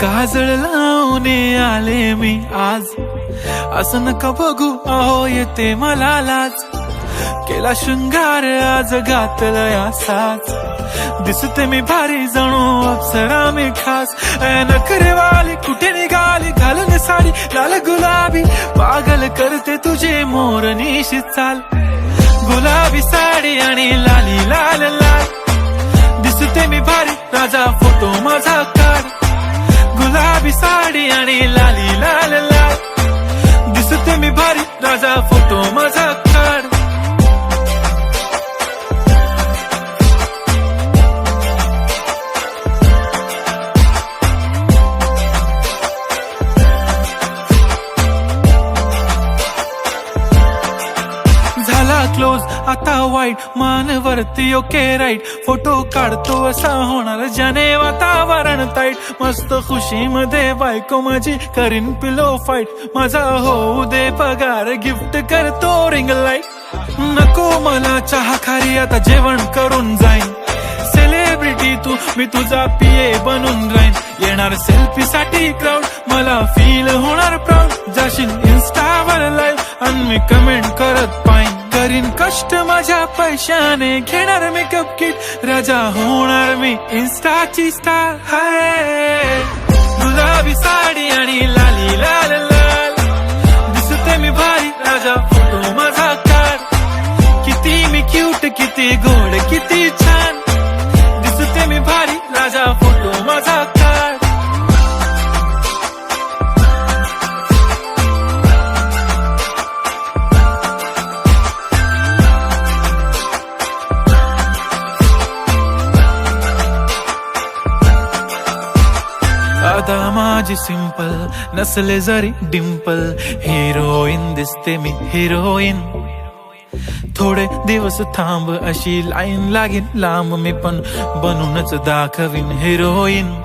काजळ लावून आले मी आज, असं नका बघू अहो येते मला लाज. केला शृंगार आज घातला साज, दिसते मी भारी जणू अप्सरा मी खास. नखरेवाली कुठे निघाली घालून साडी लाल गुलाबी, पागल करते तुझे मोरनीशी चाल. गुलाबी साडी आणि लाली लाल लाल, दिसते मी भारी राजा फोटो माझा काढ. गुलाबी साडी आणि लाली लाल लाल, दिसते मी भारी राजा फोटो माझा काढ. झाला क्लोज आता वाईट, मानवरती ओके राईट. फोटो काढतो असा होणार ज्याने वातावरण ताईट. मस्त खुशी मध्ये बायको माझी करीन पिलो फाईट. माझा होऊ दे पगार गिफ्ट करतो रिंग लाईट. नको मला चहा खारी आता जेवण करून जाईन. सेलिब्रिटी तू मी तुझा पीए बनून राहीन. येणार सेल्फी साठी क्राऊड मला फील होणार प्राऊड. जाशील इन्स्टावर लाईव्ह आणि मी कमेंट करत पाईन. करीन कष्ट माझ्या पैशाने घेणार मेकअप किट. राजा होणार मी इन्स्टाची स्टार. हाय गुलाबी साडी आणि लाली लाल लाल, दिसते मी भारी राजा फोटो माझा काढ. किती मी क्यूट किती गोड किती छान, दिसते मी भारी राजा फोटो माझा काढ. आता माझी सिंपल नसले जरी डिंपल, हिरोईन दिसते मी हिरोईन. थोडे दिवस थांब अशी लाईन लागेल लांब, मी पण बनूनच दाखवीन हिरोईन.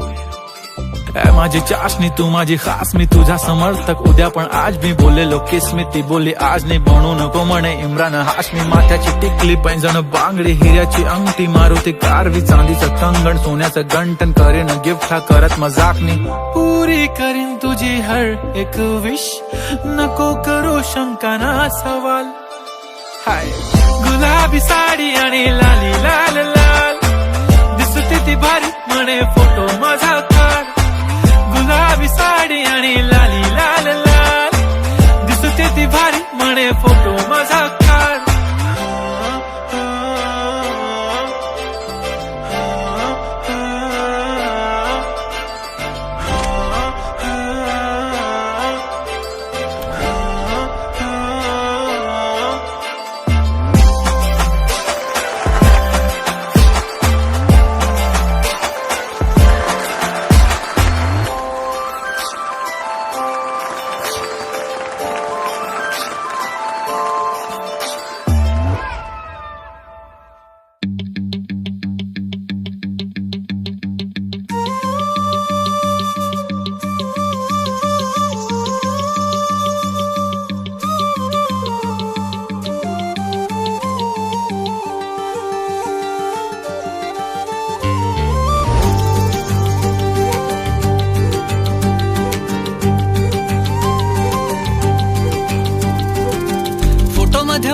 माझी चाशनी तू माझी खास, मी तुझा समर्थक उद्या पण आज. मी बोललेलो किस मी ती बोलली आज नाही. बनू नको म्हणे इम्रान हाशमी. माथ्याची टिकली पैंजण बांगडी, हिऱ्याची अंगठी, मारुती कारवी, चांदीचं कंगण, सोन्याचं गंटन. करेन गिफ्ट हा करत मजाकनी. पुरी करीन तुझी हर एक विश, नको करू शंका ना सवाल. हाय गुलाबी साडी आणि लाली लाल लाल, दिसते ती भारी म्हणे फोटो माझा काढ. गुलाबी साडी आणि लाली लाल लाल, दिसते ती भारी म्हणे फोटो माझा काढ.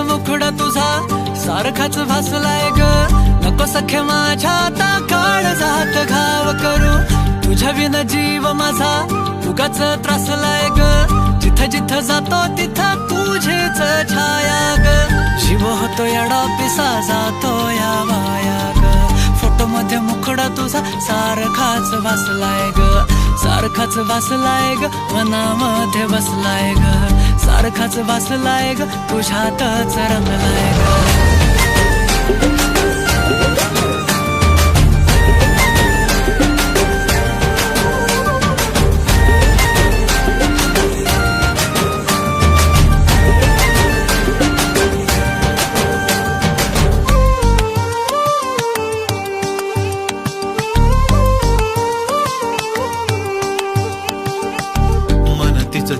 मुखडा तुझा सारखाच भासलाय ग. नको सखे माझ्या आता काळ जात घाव करू. तुझ्या विना जीव माझा उगाच त्रासलाय ग. जिथं जिथं जातो तिथं तुझीच छाया ग. जीव होतो याडा पिसा जातो या वाया ग. फोटो मध्ये मुखडा तुझा सारखाच भासलाय ग. सारखाच भासलाय ग, मनामध्ये बसलाय ग. सारखाच भासलाय ग, तुझ्यातच रंगलाय ग.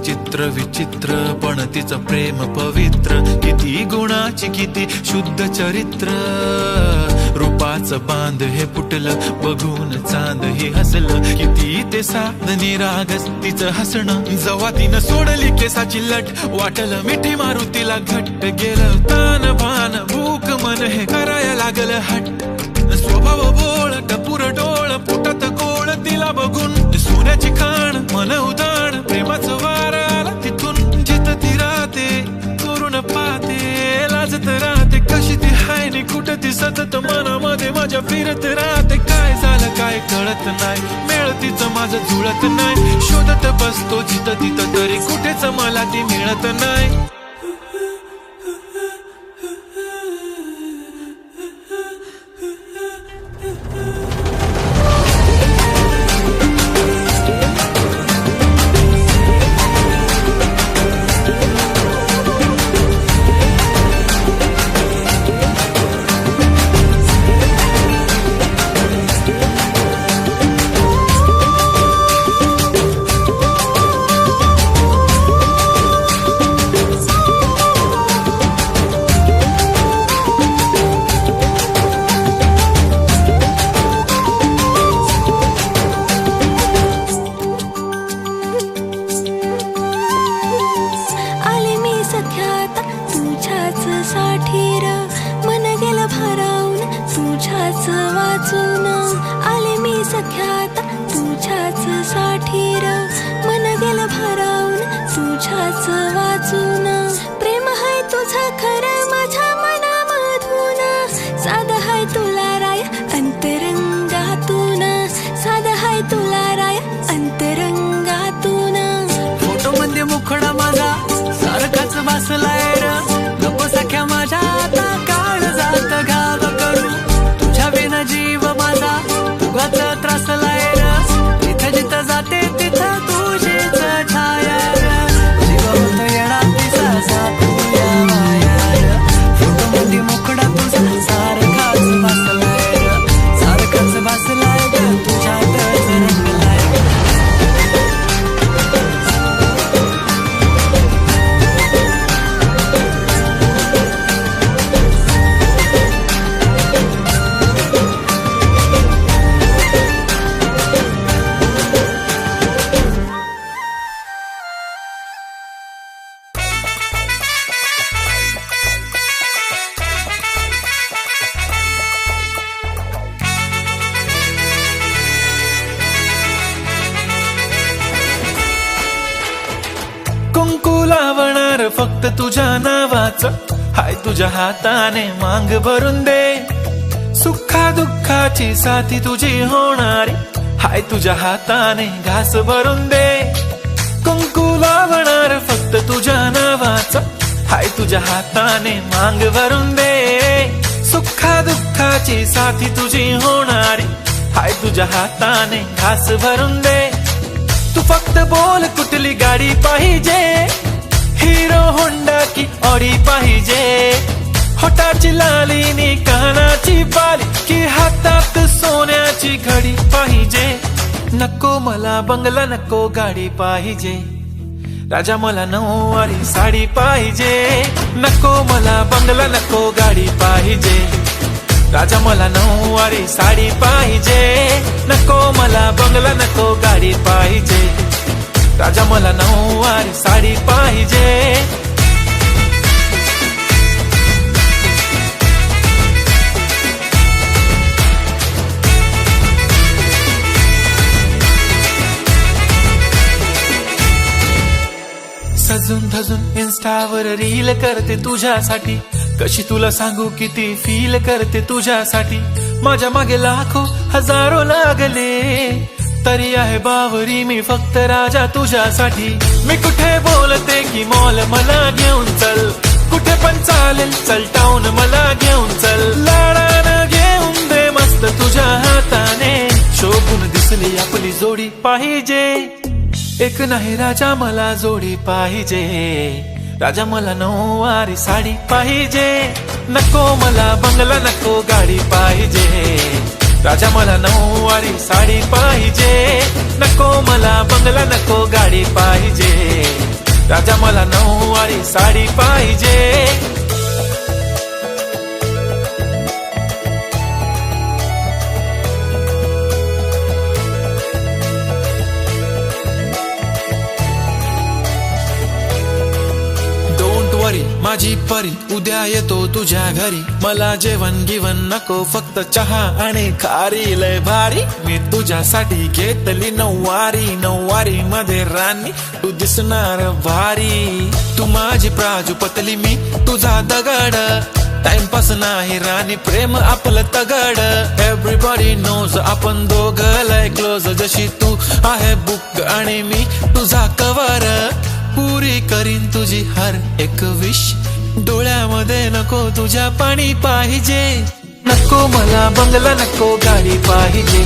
चित्त चित्र विचित्र पण तिचं प्रेम पवित्र, किती गुणाची किती शुद्ध चरित्र. रूपाचं बांध हे फुटलं बघून चांद हे हसलं, किती ते साध निरागस तिचं हसणं. जवा तिनं सोडली केसाची लट, वाटलं मिठी मारू तिला घट्ट. गेलं तान भान भूक मन हे करायला लागलं हट्ट. स्वभाव बोळ टपूर डोळ पोटात गोळ, तिला बघून सोन्याची खाण मन उदाण. प्रेमाचं वार आलं तिथून, जिथं ती राहते करून पाहते. लाजत राहते कशी ती हाय नि कुठं ती सतत मनामध्ये माझ्या फिरत राहते. काय झालं काय कळत नाही, मेळ तिचं माझं जुळत नाही. शोधत बसतो जिथं तिथं तरी कुठेच मला ती मिळत नाही. तुझ्याच वाचून आले मी सख्यात, तुझ्याच साठीर मन गेलं भारावून. तुझ्याच वाचून प्रेम हाय तुझं खरं माझ्या मनामधून. साध हाय तुला राय अंतरंगातून, साध हाय तुला राय अंतरंगातून. फोटो मध्ये मुखडा माझा सारखाच बसलाय र, नको सख्या माझ्या आता काळ जात घाव करू. तुझ्या बिना जीव माझा उगाच त्रासलाय र, जिथं जिथं जाते तिथं तुझीच छाया र. जीव होत येडा तिचा साथूया माया र. फोटो मध्ये मुखडा तुझा सारखाच बसलाय र, सारखाच बसलाय ग तुझ्यातच रंगलाय. कुंकू लावणार फक्त तुझ्या नावाचं, हाय तुझ्या हाताने मांग भरून दे. सुखा दुःखाची साथी तुझी होणारी, हाय तुझ्या हाताने घास भरून दे. कुंकू लावणार फक्त तुझ्या नावाचं, हाय तुझ्या हाताने मांग भरून दे. सुखा दुःखाची साथी तुझी होणारी, हाय तुझ्या हाताने घास भरून दे. तू फक्त बोल कुठली गाडी पाहिजे, हिरो होंडा की ऑडी पाहिजे. होटाची लाली नी कानाची बाली, की हातात सोन्याची घडी पाहिजे. नको मला बंगला नको गाडी पाहिजे, राजा मला नऊवारी साडी पाहिजे. नको मला बंगला नको गाडी पाहिजे, राजा मला नऊवारी साडी पाहिजे. नको मला बंगला नको गाडी पाहिजे, राजा मला नऊवारी साडी पाहिजे. सजून धजून इन्स्टावर रील करते तुझ्यासाठी, कशी तुला सांगू किती फील करते तुझ्यासाठी. माझ्या मागे लाखो हजारो लागले, तरी आहे बावरी मी फक्त राजा तुझ्यासाठी. मी कुठे बोलते की मॉल मला घेऊन चल, कुठे पण चालेल चल टाऊन मला घेऊन चल. लाडानं घेऊन दे मस्त तुझ्या हाताने, शोभून दिसली आपली जोडी पाहिजे. एक नाही राजा मला जोडी पाहिजे, राजा मला नऊवारी साडी पाहिजे. नको मला बंगला नको गाडी पाहिजे, राजा मला नऊवारी साडी पाहिजे. नको मला बंगला नको गाडी पाहिजे, राजा मला नऊवारी साडी पाहिजे. माझी परी उद्या येतो तुझ्या घरी. मला जेवण गिवण नको, फक्त चहा आणि खारी लय भारी. मी तुझ्यासाठी घेतली नऊवारी, नऊवारी मध्ये राणी तू दिसणार भारी. तू माझी प्राजूपतली, मी तुझा दगड. टाइमपास नाही राणी, प्रेम आपलं तगड. एव्हरीबॉडी नोज आपण दोघं लय क्लोज. जशी तू आहे बुक आणि मी तुझा कवर. पुरी करीन तुझी हर एक विश. डोळ्यामध्ये नको तुझ्या पाणी पाहिजे. नको मला बंगला, नको गाडी पाहिजे.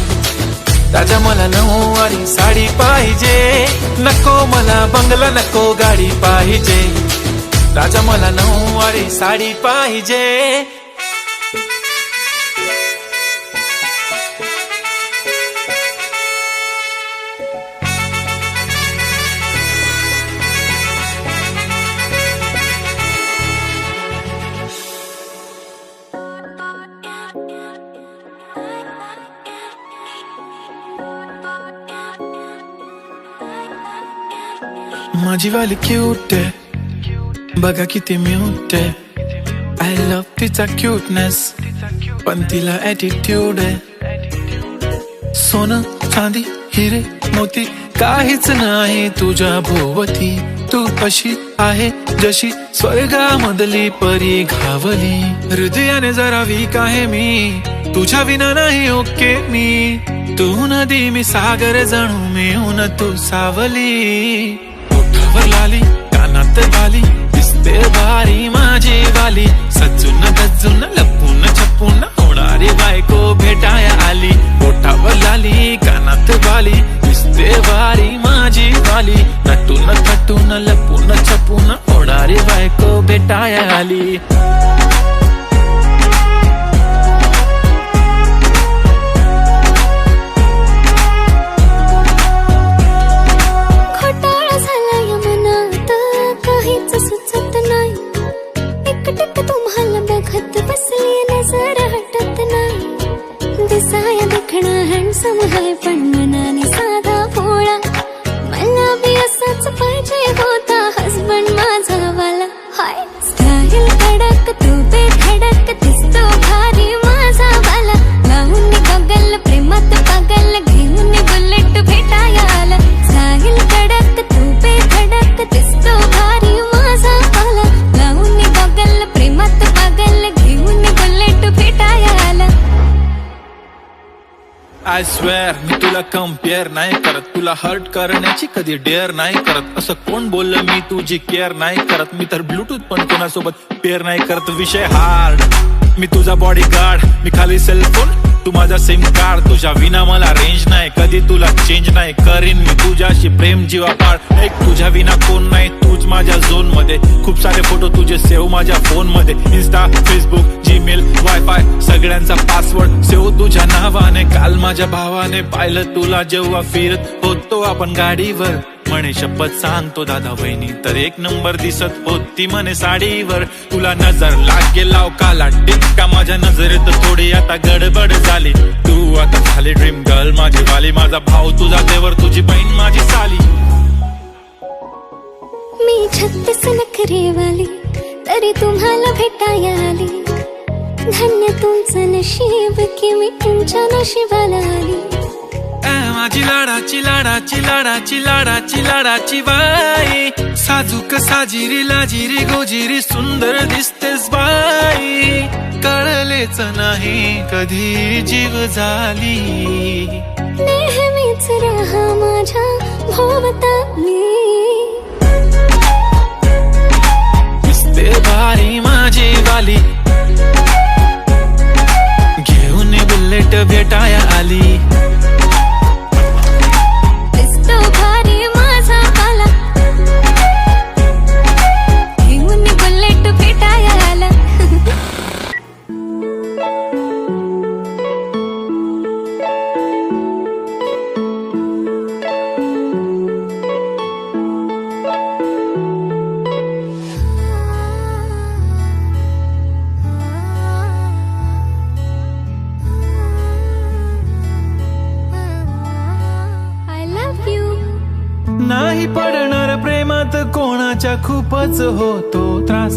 राजा मला नऊवारी साडी पाहिजे. नको मला बंगला, नको गाडी पाहिजे. राजा मला नऊवारी साडी पाहिजे. माझी वाली क्यूट आहे, बघा किती म्यूट आहे. आय लव्ह तिचा क्यूटनेस, पण तिला ॲटिट्यूड आहे. सोनं चांदी हिरे मोती काहीच नाही तुझ्या भोवती. तू अशी आहे जशी स्वर्गामधली परी घावली. हृदयाने जरा वीक आहे मी, तुझ्या विना नाही ओके मी. तू नदी मी सागर, जणू मिळून तू सावली. ओठावर लाली, कानात बाली, दिसते भारी माझी वाली. सजून गजून लपून छपून होणारी बायको भेटाया आली. ओठावर लाली, कानात बाली, दिसते भारी माझी वाली. नटून थटून लपून छपून होणारी बायको भेटाया आली. सुचत नाही, एकटक तुम्हाला बघत बसली, नजर हटत नाही. दिसाया देखणा हँडसम हाय, पण मनाने साधा भोळा. मला बी असाच पाहिजे होता हसबंड माझा वाला. हाय स्टाईल कडक, तू बेधडक, दिसतो भारी माझा वाला. लावून गगल प्रेमात पागल, घेऊन बुलेट भेटाया आला. स्टाईल कडक, तू बेधडक, दिसतो भारी प्रेमात पागल, घेऊन बुलेट भेटाया आला. आय स्वेअर मी तुला कम्पेअर नाही करत. तुला हर्ट करण्याची कधी डेअर नाही करत. असं कोण बोललं मी तुझी केअर नाही करत. मी तर ब्लूटूथ पण कोणासोबत पेअर नाही करत. विषय हार्ड, मी तुझा बॉडी गार्ड. मी खाली सेलफोन, तू माझा सिम कार्ड. तुझ्या विना मला रेंज नाही, कधी तुला चेंज नाही करीन मी तुझ्याशी प्रेम जीवापाड. एक तुझ्या विना कोण नाही, तूच माझ्या झोन मध्ये. खूप सारे फोटो तुझे सेव्ह माझ्या फोन मध्ये. इन्स्टा, फेसबुक, जीमेल, वायफाय सगळ्यांचा पासवर्ड सेव्ह तुझ्या नावाने. काल माझ्या भावाने पाहिलं तुला जेव्हा फिरत होतो आपण गाडीवर. म्हणे शपथ सांगतो दादा वहिनी तर एक नंबर दिसत होती म्हणे साडीवर. तुला नजर लागेल लाव काला टिक्का, माझ्या नजरेत थोडी आता गडबड झाली. तू आता झाली ड्रीम गर्ल माझी वाली. माझा भाऊ तुझा देवर, तुझी बहीण माझी साली. मी 36 नखरेवाली, तरी तुम्हाला भेटाया आली. धन्य तुमचं नशीब की मी तुमच्या नशिबाला आली. माझी लाडाची लाडाची लाडाची लाडाची लाडाची बाई. साजूक साजिरी लाजिरी गोजिरी सुंदर दिसतेस बाई. कळलेच नाही कधी जीव झाली. नेहमीच राहा माझ्या भोवताली. दिसते भारी माझी वाली, घेऊन बुलेट भेटाया आली. नाही पडणार प्रेमात कोणाच्या खूपच होतो त्रास.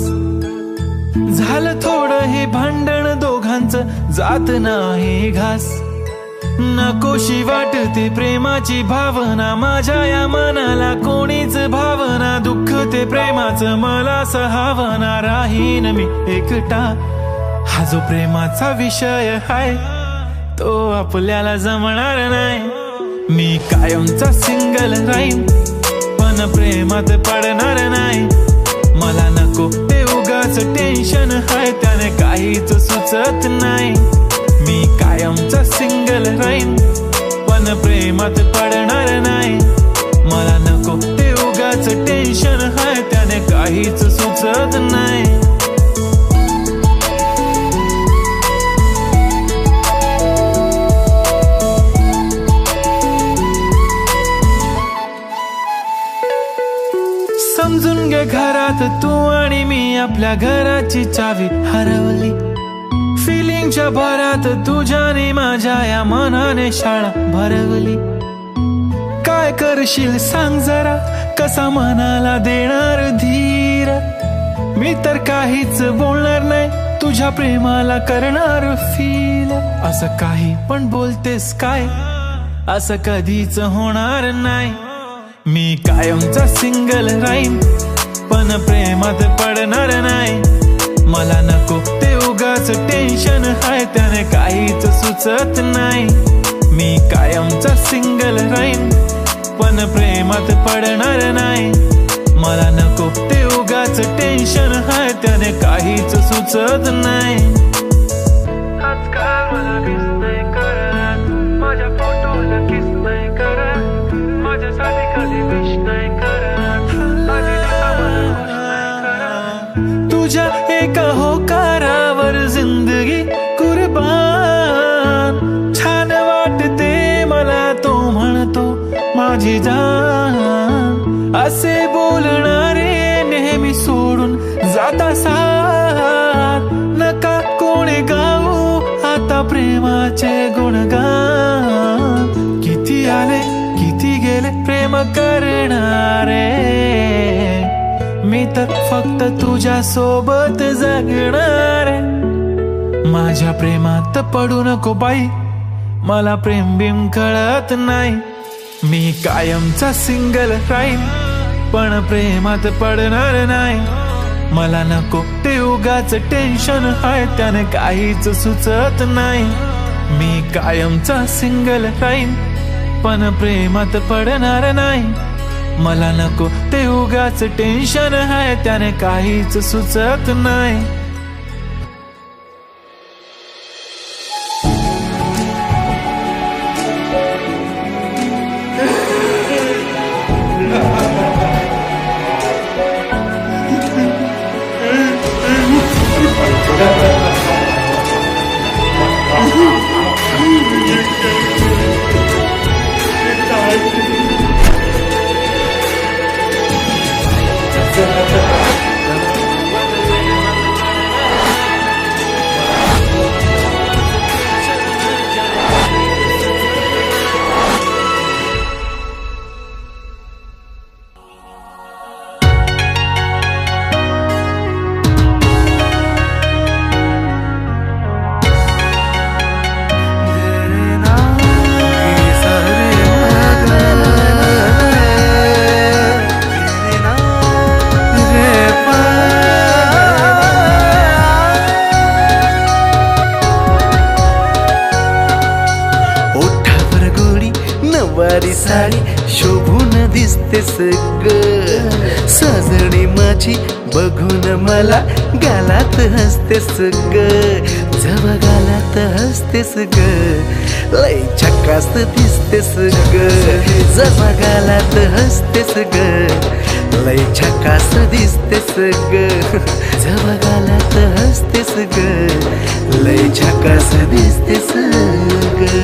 झालं थोडं हे भांडण दोघांचं जात नाही घास. नकोशी वाटते प्रेमाची भावना माझ्या या मनाला कोणीच भावना. दुःख ते प्रेमाचं मला सहावना. राहीन मी एकटा हा जो प्रेमाचा विषय हाय तो आपल्याला जमणार नाही. मी कायमचा सिंगल राहीन पण प्रेमात पडणार नाही. मला नको ते उगाच टेन्शन हाय त्याने काहीच सुचत नाही. मी कायमचा सिंगल राहीन पण प्रेमात पडणार नाही. मला नको ते उगाच टेन्शन हाय त्याने काहीच सुचत नाही. समजून घे घरात तू आणि मी आपल्या घराची चावी हरवली. फिलिंगच्या भरात तुझ्याने माझ्या या मनाने शाळा भरवली. काय करशील सांग जरा कसा मनाला देणार धीर. मी तर काहीच बोलणार नाही तुझ्या प्रेमाला करणार फील. असं काही पण बोलतेस काय असं कधीच होणार नाही. मी कायमचा सिंगल राहीन पण प्रेमात पडणार नाही. मला नको ते उगाच टेन्शन हाय त्याने काहीच सुचत नाही. मी कायमचा सिंगल राहीन पण प्रेमात पडणार नाही. मला नको ते उगाच टेन्शन हाय त्याने काहीच सुचत नाही. आजकाल मला मिस नाही करत माझ्या फोटोला किस नाही करत. माझ्यासाठी कधी विश नाही करत. तुझ्या एका होकारावर जिंदगी कुर्बान. छान वाटते मला तो म्हणतो माझी जान. असे बोलणारे नेहमी सोडून जाता साथ. नका कोणी गाऊ आता प्रेमाचे गुणगान. किती आले किती गेले प्रेम करणारे. मी तर फक्त तुझ्या सोबत जगणारे. माझ्या प्रेमात पडू नको बाई मला प्रेम बिम कळत नाही. मी कायमचा सिंगल राहीन पण प्रेमात पडणार नाही. मला नको ते उगाच टेन्शन हाय त्याने काहीच सुचत नाही. मी कायमचा सिंगल राहीन पण प्रेमात पडणार नाही. मला नको ते उगाच टेन्शन हाय त्याने काहीच सुचत नाही. साडी शोभून दिसतेस ग. सजणी माझी बघून मला गालात हसतेस ग. जवा गालात हसतेस ग लय झकास दिसतेस ग. जवा गालात हसतेस ग लय झकास दिसतेस ग. जवा गालात हसतेस ग लय झकास दिसतेस ग.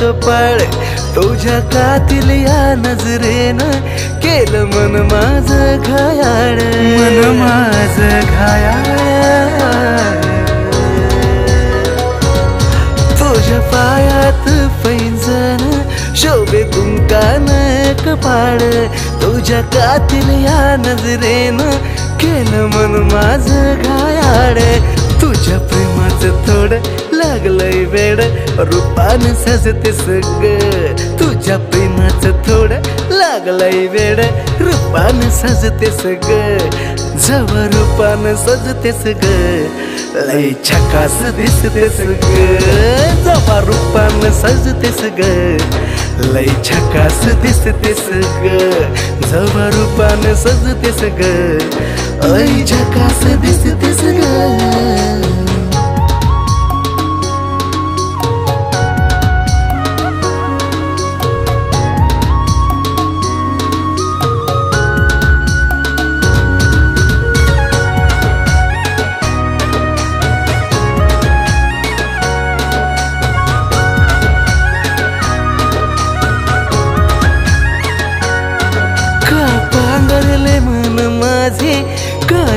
कपाळ तुझ्या कातील या नजरेनं केलं मन माझं घायाळ मन माझं घायाळ तुझ्या पायात पैंजण शोभे कुंकान कपाळ तुझ्या कातील या नजरेनं केलं मन माझं घायाळ तुझ्या प्रेमाचं थोडं लागलंय वेड रूपानं सजतेस ग तुझ्या प्रेमाचं थोडं लागलंय वेड रूपानं सजतेस ग जवळ रूपानं सजतेस ग लय झकास दिसतेस ग जवळ रूपानं सजतेस ग लय झकास दिसतेस ग जवळ रूपानं सजतेस ग लय झकास दिसतेस ग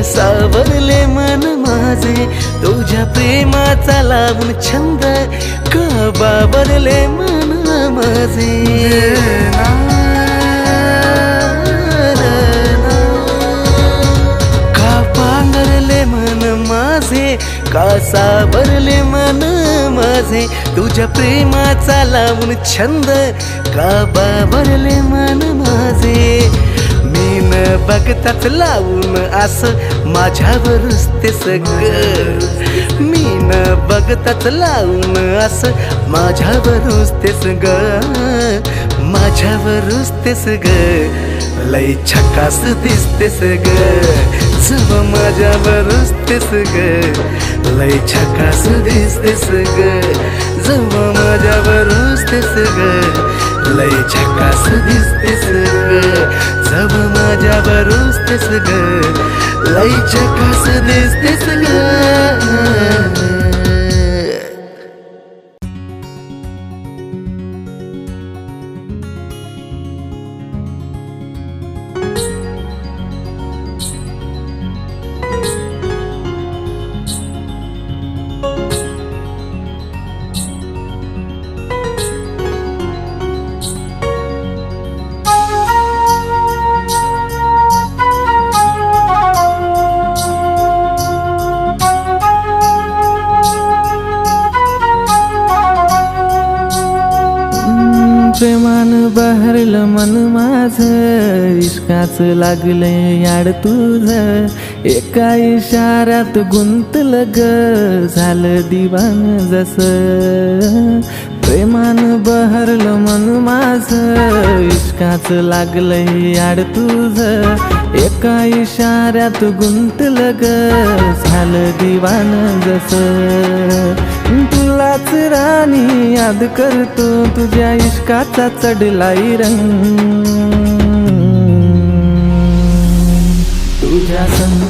सावरले मन माझे तुझ्या प्रेमाचा लावून छंद का बाबरले मन माझे का पांघरले मन माझे का सावरले मन माझे तुझ्या प्रेमाचा लावून छंद का बाबरले मन माझे बघताच लावून असं माझ्यावरच ते सग मी न बघताच लावून असं माझ्यावरच ते सग माझ्यावरच ते सग लय झकास दिसतेस ग जव माझ्यावरच ते सग लय झकास दिसतेस ग जव माझ्यावरच ते सग लय झकास दिसतेस ग जव माझ्यावरच तेस ग लय झकास दिसतेस ग प्रेमानं बहरलं मन माझं इश्काचं लागलंय याड तुझं एका इशाऱ्यात गुंतलं ग झालं दिवान जसं प्रेमानं बहरलं मन माझं इश्काचं लागलंय याड तुझं एका इशाऱ्यात गुंतलं ग झालं दिवान जसं तुलाच राणी याद करतो तुझ्या इश्काचा चढलाय रंग तुझ्या संग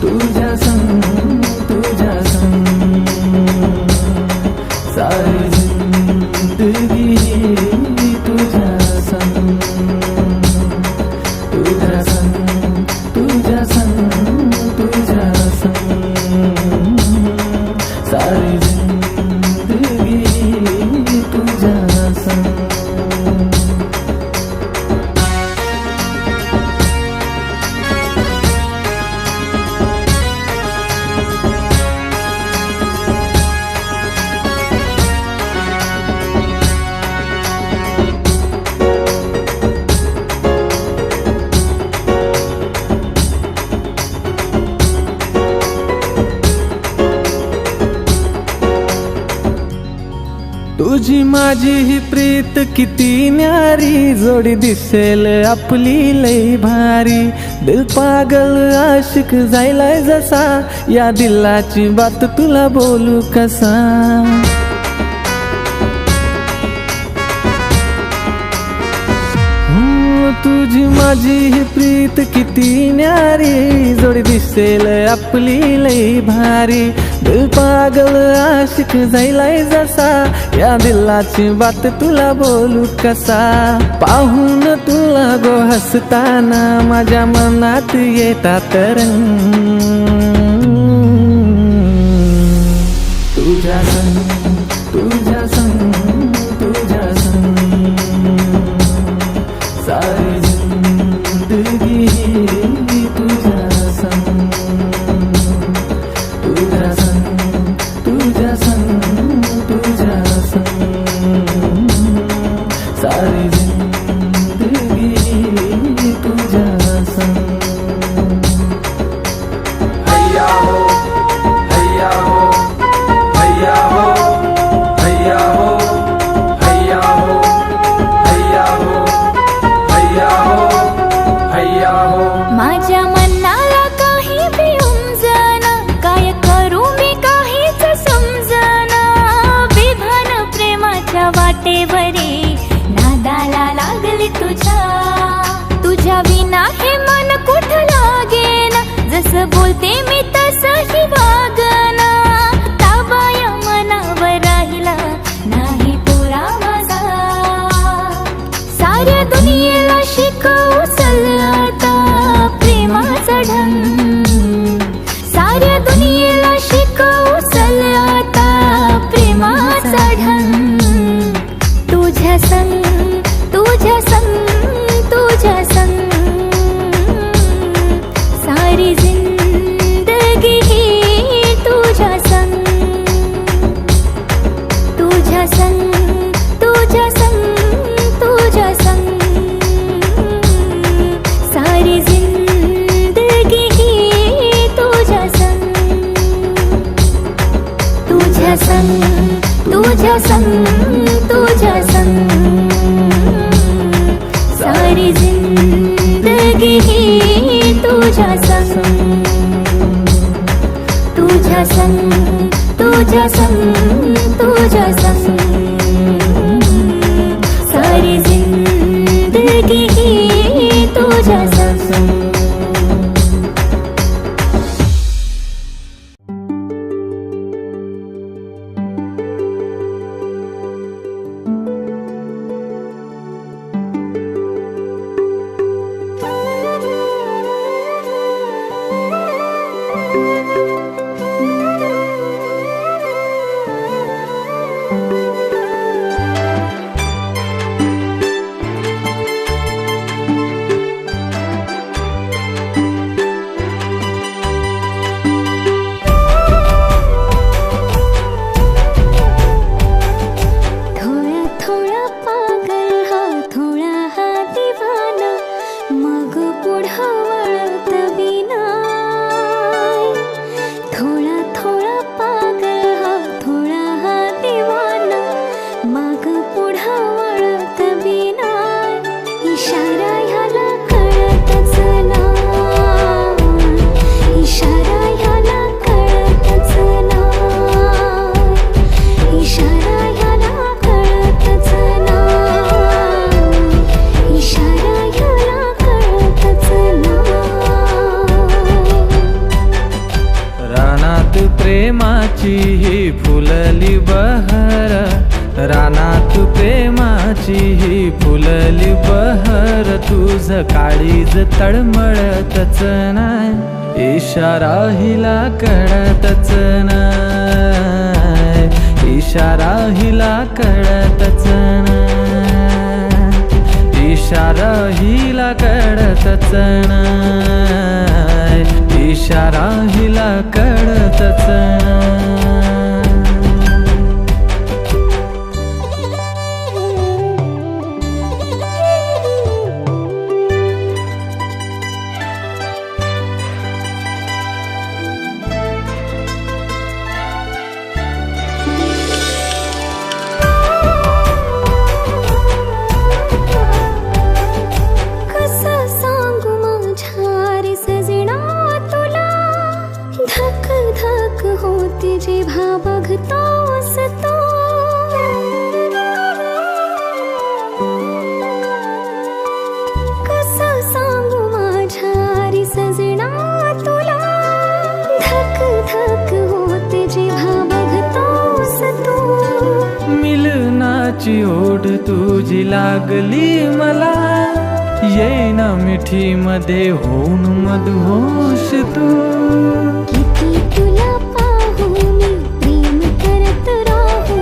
तुझ्या संग तुझ्या संग सारी जिंदगी तुझ्या संग तुझ्या संग तुझ्या संग तुझ्या संग सारी जिंदगी तुझ्या संग तुझी माझी ही प्रीत किती न्यारी जोडी दिसेल आपली लई भारी दिल पागल आशिक जायलाय जसा या दिलाची बात तुला बोलू कसा तुझी माझी ही प्रीत किती न्यारी, जोडी दिसेल आपली लई भारी. दिल पागल आशिक झालाय जसा, या दिलाची बात तुला बोलू कसा. पाहून तुला गो हसताना माझ्या मनात येतात रंग. तुझ्या संग तुझ्या संग तुझ्या संग सारी जिंदगी तुझ्या संग. तुझ्या संग तुझ्या संग तुझ्या संग सारी जिंदगी तुझ्या संग. हैया हो हैया हो हैया हो हैया हो हैया हो हैया हो हैया हो हैया हो. माझ्या मनाला काही भिऊन काय करू मी काहीच समजना. विधान प्रेमाच्या वाटेवरी नादाला लागली तुझ्या विना हे मन कुठं लागेना. जसं बोलते मी तसंही वागना. ताबाया मनावर राहिला नाही पोरा माझा. साऱ्या दुनियेला शिकवू चल आता प्रेमाचा ढंग. साऱ्या दुनियेला शिकवू चल आता प्रेमाचा ढंग. तुझ्या संग तुझ्या संग तुझ्या संग सारी जिंदगी ही तुझ्या संग. तुझ्या संग तुझ्या संग तुझ्या संग सारी जिंदगी ही तुझ्या संग. तुझ्या संग तुझ्या संग तुझ्या संग सारी जिंदगी ही तुझ्या संग. तुझ्या संग तुझ्या संग तुझ्या संग सारी जिंदगी ही तुझ्या संग. प्रेमाची ही फुलली बहर, रानात प्रेमाची ही फुलली बहर. तुझ काळीज तळमळतच नाय, इशारा हिला कळतच नाय, इशारा हिला कळतच नाय, इशारा हिला कळतच नाय, इशारा हिला कळतच नाय. जे भाव गालाची ओढ तुझी लागली मला, येईना मिठी मध्ये होऊन मधुहोश तू. किती तुला पाहू मी प्रेम करत राहू,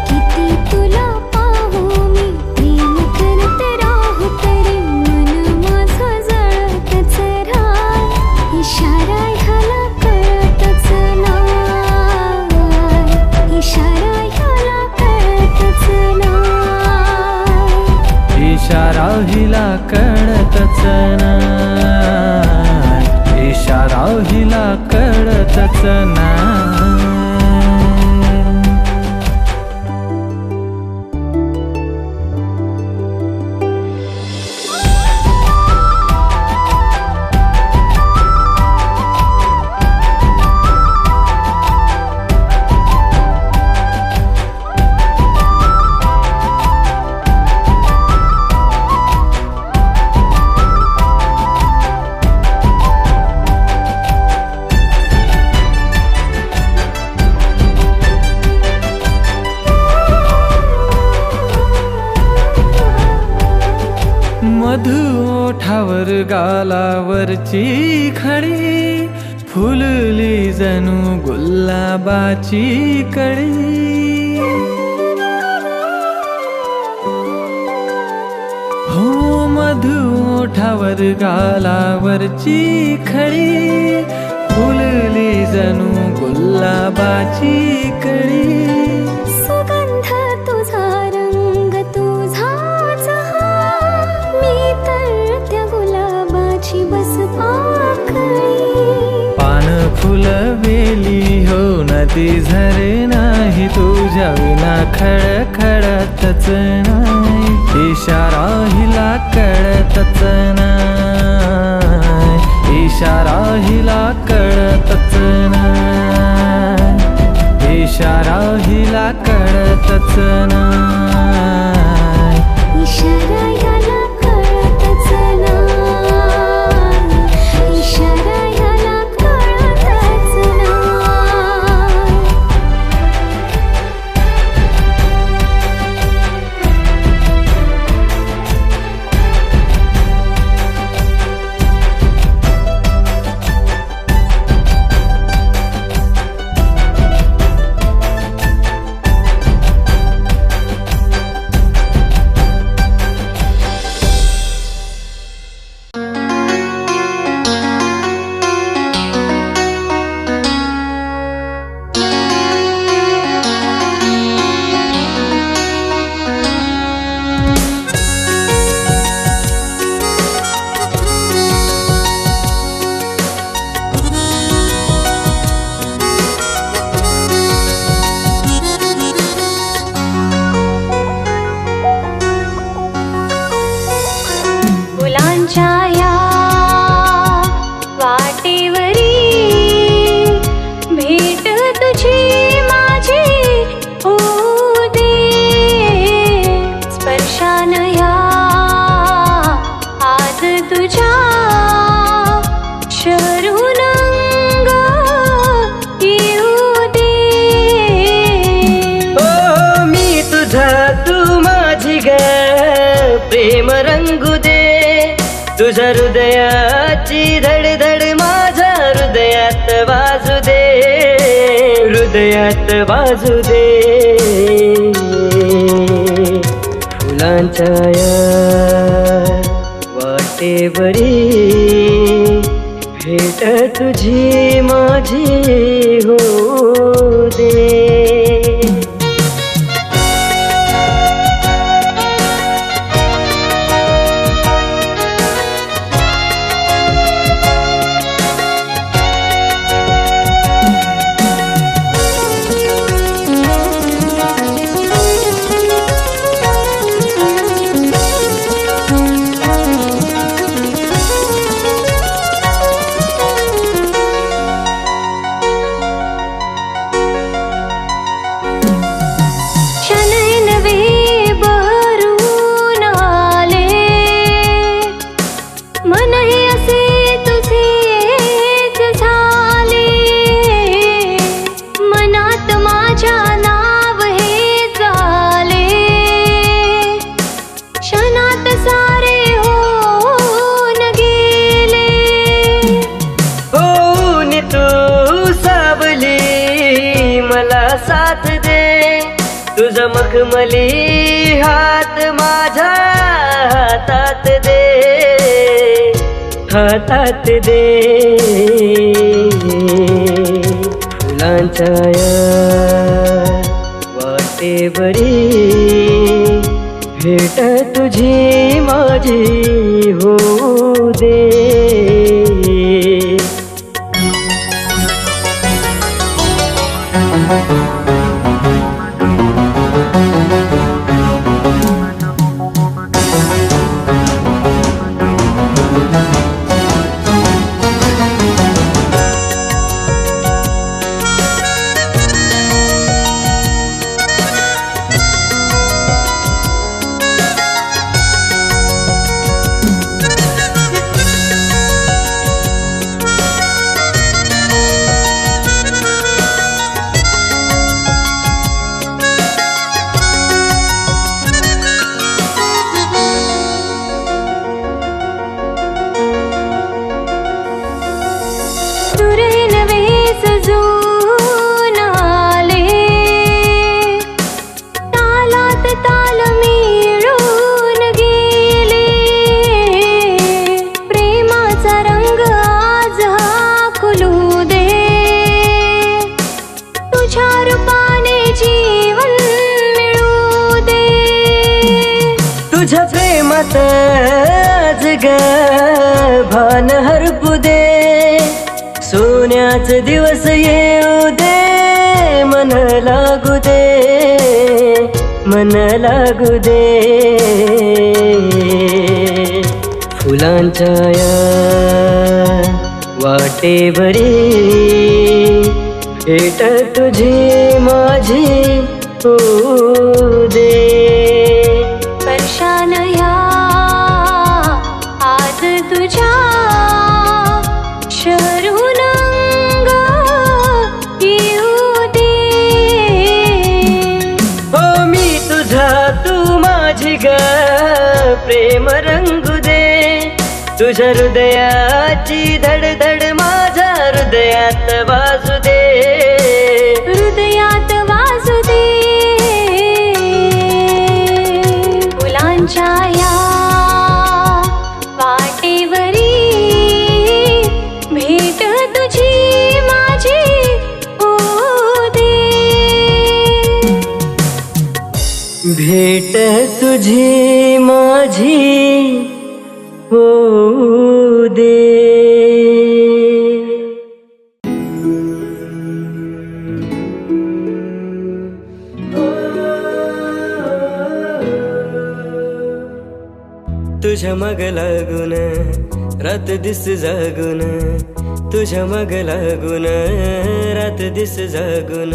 किती तुला पाहू मी प्रेम करत राहू, तरी मन माझं जळतच राह. इशारा ह्याला कळतच नाही, इशारा ह्याला कळतच नाही, इशारा हिला कळतच नाही, इशारा हिला कळतच नाही. मधु ओठावर गालावरची खडी, फुलली जणू गुलाबाची कळी. हो मधु ओठावर गालावरची खडी, फुलली जणू गुलाबाची कळी. सुगंध तुझा रंग तुझाच हा, मी तर त्या गुलाबाची बस पाकळी. पान फुलवेली हो नदी झरे नाही, तुझ्या विना खडखडतच नाही, इशारा हिला कळतच नाही, इशारा हिला कळतच नाही, इशारा हिला कळतच नाही, इशारा ह्याला कळतच नाही, इशारा ह्याला कळतच नाही. फुलांच्या या वाटेवरी भेट तुझी माझी होऊ दे, स्पर्शान या आज तुझ्या शरून अंग येऊ दे. ओ मी तुझा तू माझी ग, प्रेम रंगू दे, तुझ्या हृदयाची धडधड माझ्या हृदयात वाजू दे, हृदयात वाजू दे. फुलांच्या या वाटेवरी भेट तुझी माझी होऊ दे. तुझा मखमली हात माझ्या हातात दे, हातात दे. फुलांच्या या वाटेवरी भेट तुझी माझी होऊ दे. तुझ्या प्रेमात आज ग भान हरपू दे. सोन्याच दिवस येऊ दे, मन लागू दे, मन लागू दे. फुलांच्या या वाटेवरी भेट तुझी माझी होऊ दे. स्पर्शान ह्या आज तुझ्या शरून अंग येऊ दे. हो मी तुझा तू माझी ग प्रेम रंगू दे. तुझ्या हृदयाची धडधड माझ्या हृदयात वाजू दे, हृदयात वाजू दे. फुलांच्या या वाटेवरी भेट तुझी माझी होऊ दे. भेट तुझी माझी होऊ दे. तुझ्या मग लागून रात दिस जागून, तुझ्या मग लागून रात दिस जागून.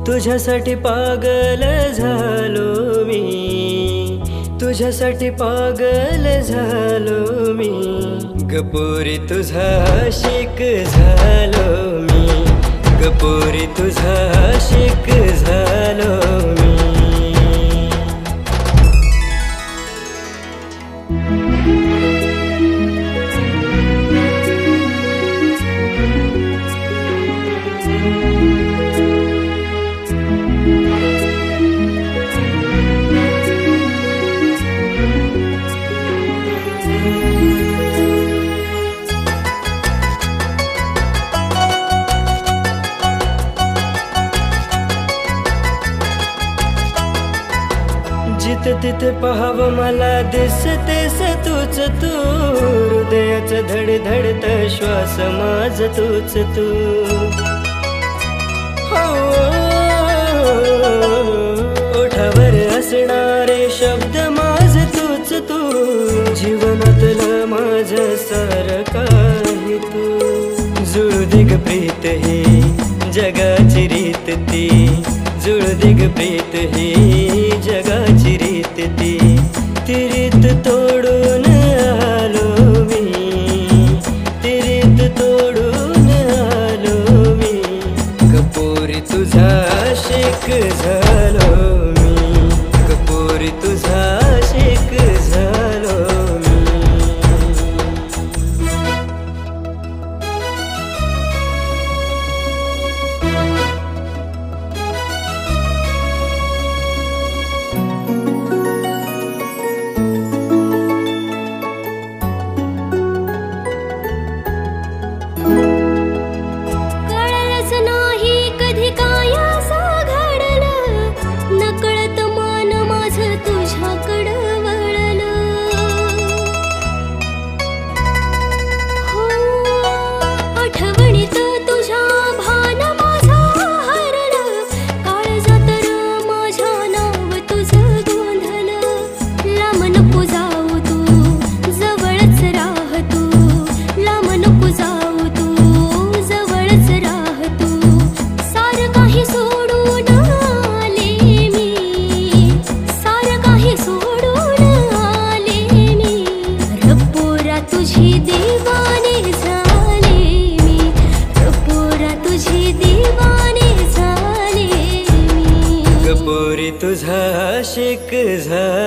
तुझ्यासाठी पागल झालो मी, तुझ्यासाठी पागल झालो मी. गपोरी तुझा आशिक झालो मी, गपोरी तुझा आशिक झालो मी. जिथे तिथे पाहावं मला दिसतेस तूच तू. हृदयाचं धडधडत श्वास माझ तूच तू. हो ओठावर असणारे शब्द माझ तूच तू. जीवनातलं माझ सारं काही तू. जुळदिग प्रीत ही जगाची रीत ती, जुळदिग प्रीत ही जगाची रीत ती. ती रीत तोडून आलो मी, ती रीत तोडून आलो मी. गपोरी तुझा आशिक झालो मी, गपोरी तुझा आशिक झालो मी. काही सोडून आले मी, सारं काही सोडून आले मी. रब्बोरा तुझी दिवाने झाले मी, रब्बोरा तुझी दिवाने झाले मी. गपोरी तुझा आशिक झाले